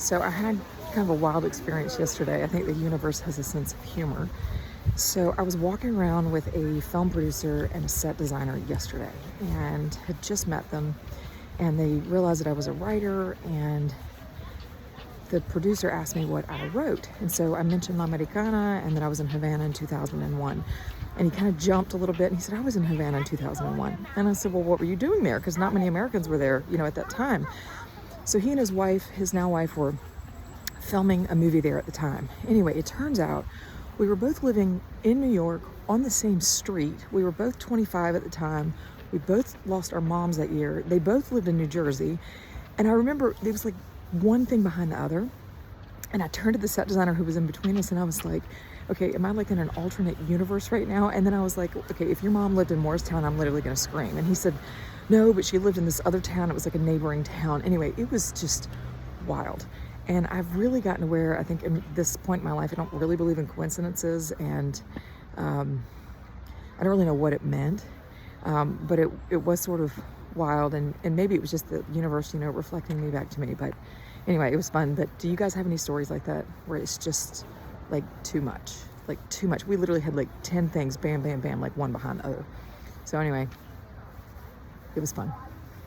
So I had kind of a wild experience yesterday. I think the universe has a sense of humor. So I was walking around with a film producer and a set designer yesterday and had just met them, and they realized that I was a writer, and the producer asked me what I wrote. And so I mentioned La Americana and that I was in Havana in 2001. And he kind of jumped a little bit and he said, I was in Havana in 2001. And I said, well, what were you doing there? Because not many Americans were there, at that time. So he and his wife, his now wife, were filming a movie there at the time. Anyway, it turns out we were both living in New York on the same street. We were both 25 at the time. We both lost our moms that year. They both lived in New Jersey. And I remember there was like one thing behind the other. And I turned to the set designer who was in between us and I was like, okay, am I like in an alternate universe right now? And then I was like, okay, if your mom lived in Morristown, I'm literally gonna scream. And he said, no, but she lived in this other town. It was like a neighboring town. Anyway, it was just wild. And I've really gotten to where I think at this point in my life, I don't really believe in coincidences, and I don't really know what it meant, but it was sort of wild, and maybe it was just the universe, reflecting me back to me. But anyway, it was fun. But do you guys have any stories like that where it's just like too much? Like too much. We literally had like 10 things, bam, bam, bam, like one behind the other. So anyway, it was fun.